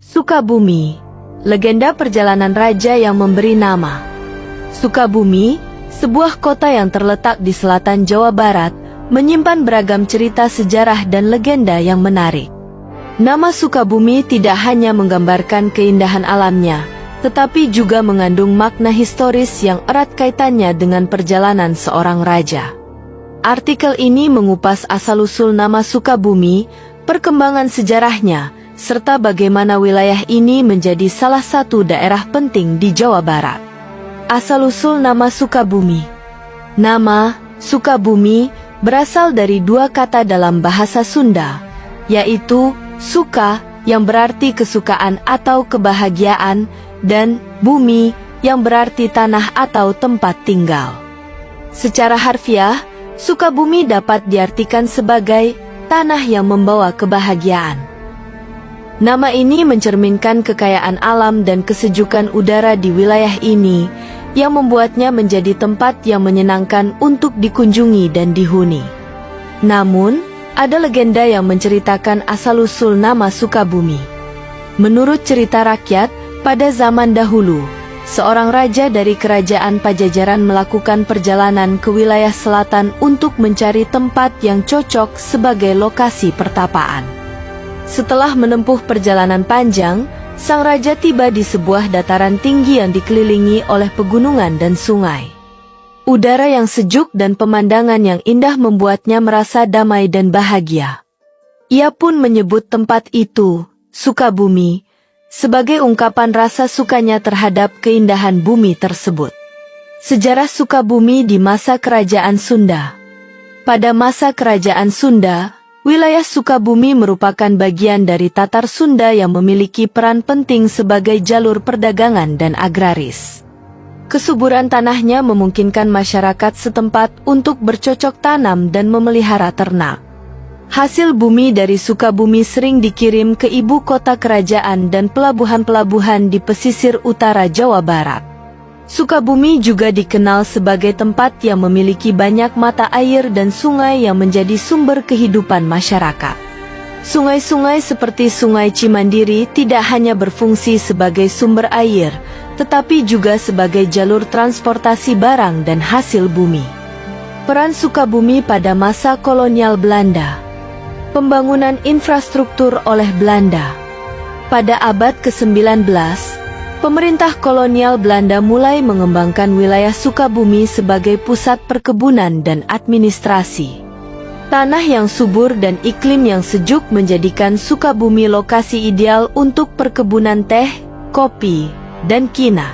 Sukabumi, legenda perjalanan raja yang memberi nama. Sukabumi, sebuah kota yang terletak di selatan Jawa Barat, menyimpan beragam cerita sejarah dan legenda yang menarik. Nama Sukabumi tidak hanya menggambarkan keindahan alamnya, tetapi juga mengandung makna historis yang erat kaitannya dengan perjalanan seorang raja. Artikel ini mengupas asal-usul nama Sukabumi, perkembangan sejarahnya, serta bagaimana wilayah ini menjadi salah satu daerah penting di Jawa Barat. Asal-usul nama Sukabumi. Nama Sukabumi berasal dari dua kata dalam bahasa Sunda, yaitu suka yang berarti kesukaan atau kebahagiaan, dan bumi yang berarti tanah atau tempat tinggal. Secara harfiah, Sukabumi dapat diartikan sebagai tanah yang membawa kebahagiaan. Nama ini mencerminkan kekayaan alam dan kesejukan udara di wilayah ini, yang membuatnya menjadi tempat yang menyenangkan untuk dikunjungi dan dihuni. Namun, ada legenda yang menceritakan asal-usul nama Sukabumi. Menurut cerita rakyat, pada zaman dahulu, seorang raja dari kerajaan Pajajaran melakukan perjalanan ke wilayah selatan untuk mencari tempat yang cocok sebagai lokasi pertapaan. Setelah menempuh perjalanan panjang, sang raja tiba di sebuah dataran tinggi yang dikelilingi oleh pegunungan dan sungai. Udara yang sejuk dan pemandangan yang indah membuatnya merasa damai dan bahagia. Ia pun menyebut tempat itu, Sukabumi, sebagai ungkapan rasa sukanya terhadap keindahan bumi tersebut. Sejarah Sukabumi di masa Kerajaan Sunda. Pada masa Kerajaan Sunda, wilayah Sukabumi merupakan bagian dari Tatar Sunda yang memiliki peran penting sebagai jalur perdagangan dan agraris. Kesuburan tanahnya memungkinkan masyarakat setempat untuk bercocok tanam dan memelihara ternak. Hasil bumi dari Sukabumi sering dikirim ke ibu kota kerajaan dan pelabuhan-pelabuhan di pesisir utara Jawa Barat. Sukabumi juga dikenal sebagai tempat yang memiliki banyak mata air dan sungai yang menjadi sumber kehidupan masyarakat. Sungai-sungai seperti Sungai Cimandiri tidak hanya berfungsi sebagai sumber air, tetapi juga sebagai jalur transportasi barang dan hasil bumi. Peran Sukabumi pada masa kolonial Belanda. Pembangunan infrastruktur oleh Belanda. Pada abad ke-19, pemerintah kolonial Belanda mulai mengembangkan wilayah Sukabumi sebagai pusat perkebunan dan administrasi. Tanah yang subur dan iklim yang sejuk menjadikan Sukabumi lokasi ideal untuk perkebunan teh, kopi, dan kina.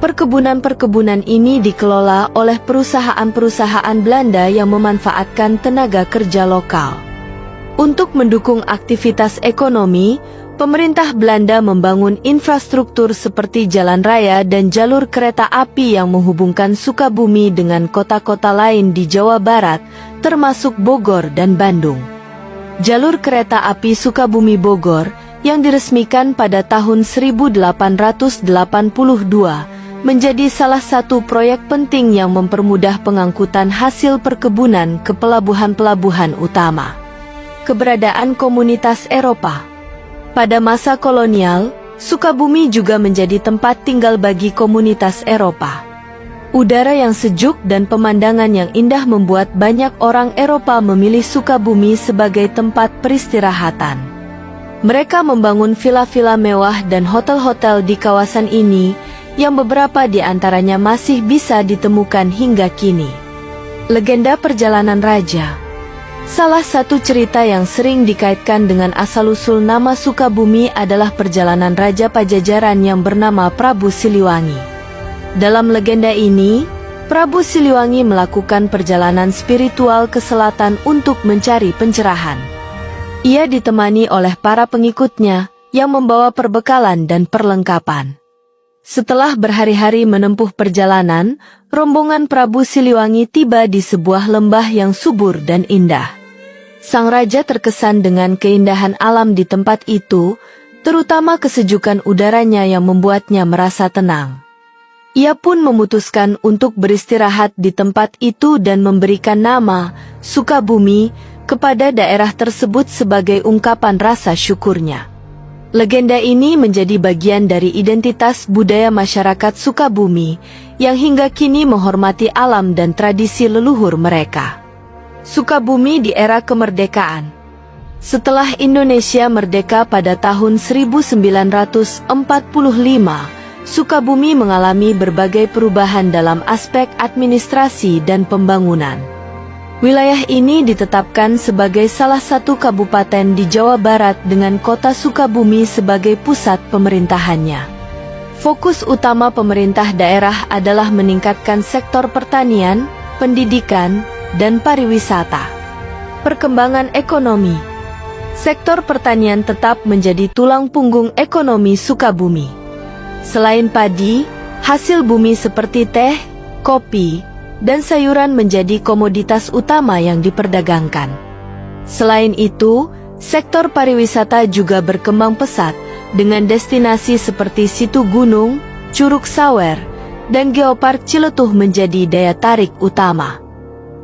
Perkebunan-perkebunan ini dikelola oleh perusahaan-perusahaan Belanda yang memanfaatkan tenaga kerja lokal. Untuk mendukung aktivitas ekonomi, pemerintah Belanda membangun infrastruktur seperti jalan raya dan jalur kereta api yang menghubungkan Sukabumi dengan kota-kota lain di Jawa Barat, termasuk Bogor dan Bandung. Jalur kereta api Sukabumi-Bogor, yang diresmikan pada tahun 1882, menjadi salah satu proyek penting yang mempermudah pengangkutan hasil perkebunan ke pelabuhan-pelabuhan utama. Keberadaan komunitas Eropa. Pada masa kolonial, Sukabumi juga menjadi tempat tinggal bagi komunitas Eropa. Udara yang sejuk dan pemandangan yang indah membuat banyak orang Eropa memilih Sukabumi sebagai tempat peristirahatan. Mereka membangun villa-villa mewah dan hotel-hotel di kawasan ini, yang beberapa di antaranya masih bisa ditemukan hingga kini. Legenda perjalanan raja. Salah satu cerita yang sering dikaitkan dengan asal-usul nama Sukabumi adalah perjalanan Raja Pajajaran yang bernama Prabu Siliwangi. Dalam legenda ini, Prabu Siliwangi melakukan perjalanan spiritual ke selatan untuk mencari pencerahan. Ia ditemani oleh para pengikutnya yang membawa perbekalan dan perlengkapan. Setelah berhari-hari menempuh perjalanan, rombongan Prabu Siliwangi tiba di sebuah lembah yang subur dan indah. Sang raja terkesan dengan keindahan alam di tempat itu, terutama kesejukan udaranya yang membuatnya merasa tenang. Ia pun memutuskan untuk beristirahat di tempat itu dan memberikan nama Sukabumi kepada daerah tersebut sebagai ungkapan rasa syukurnya. Legenda ini menjadi bagian dari identitas budaya masyarakat Sukabumi yang hingga kini menghormati alam dan tradisi leluhur mereka. Sukabumi di era kemerdekaan. Setelah Indonesia merdeka pada tahun 1945, Sukabumi mengalami berbagai perubahan dalam aspek administrasi dan pembangunan. Wilayah ini ditetapkan sebagai salah satu kabupaten di Jawa Barat dengan kota Sukabumi sebagai pusat pemerintahannya. Fokus utama pemerintah daerah adalah meningkatkan sektor pertanian, pendidikan, dan pariwisata. Perkembangan ekonomi. Sektor pertanian tetap menjadi tulang punggung ekonomi Sukabumi. Selain padi, hasil bumi seperti teh, kopi, dan sayuran menjadi komoditas utama yang diperdagangkan. Selain itu, sektor pariwisata juga berkembang pesat dengan destinasi seperti Situ Gunung, Curug Sawer, dan Geopark Ciletuh menjadi daya tarik utama.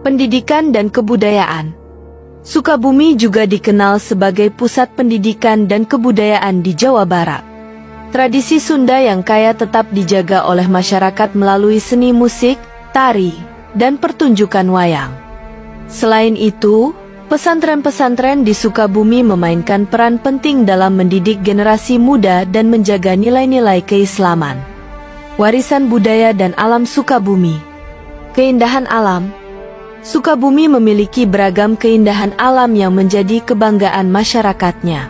Pendidikan dan kebudayaan. Sukabumi juga dikenal sebagai pusat pendidikan dan kebudayaan di Jawa Barat. Tradisi Sunda yang kaya tetap dijaga oleh masyarakat melalui seni musik, tari, dan pertunjukan wayang. Selain itu, pesantren-pesantren di Sukabumi memainkan peran penting dalam mendidik generasi muda dan menjaga nilai-nilai keislaman. Warisan budaya dan alam Sukabumi. Keindahan alam. Sukabumi memiliki beragam keindahan alam yang menjadi kebanggaan masyarakatnya.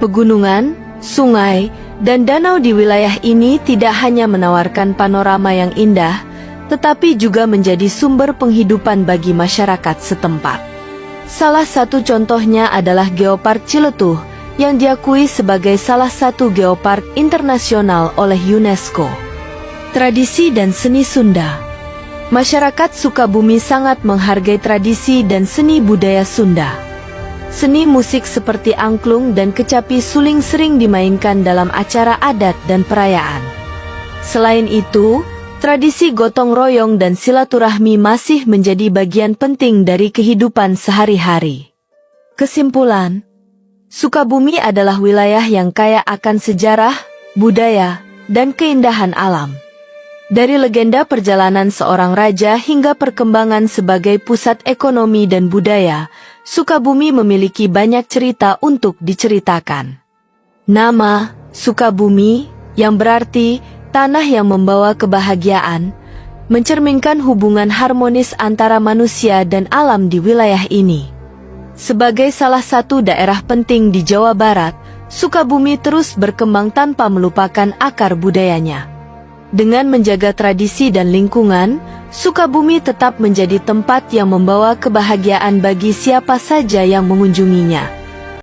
Pegunungan, sungai, dan danau di wilayah ini tidak hanya menawarkan panorama yang indah, tetapi juga menjadi sumber penghidupan bagi masyarakat setempat. Salah satu contohnya adalah Geopark Ciletuh, yang diakui sebagai salah satu geopark internasional oleh UNESCO. Tradisi dan seni Sunda. Masyarakat Sukabumi sangat menghargai tradisi dan seni budaya Sunda. Seni musik seperti angklung dan kecapi suling sering dimainkan dalam acara adat dan perayaan. Selain itu, tradisi gotong royong dan silaturahmi masih menjadi bagian penting dari kehidupan sehari-hari. Kesimpulan, Sukabumi adalah wilayah yang kaya akan sejarah, budaya, dan keindahan alam. Dari legenda perjalanan seorang raja hingga perkembangan sebagai pusat ekonomi dan budaya, Sukabumi memiliki banyak cerita untuk diceritakan. Nama, Sukabumi, yang berarti tanah yang membawa kebahagiaan, mencerminkan hubungan harmonis antara manusia dan alam di wilayah ini. Sebagai salah satu daerah penting di Jawa Barat, Sukabumi terus berkembang tanpa melupakan akar budayanya. Dengan menjaga tradisi dan lingkungan, Sukabumi tetap menjadi tempat yang membawa kebahagiaan bagi siapa saja yang mengunjunginya.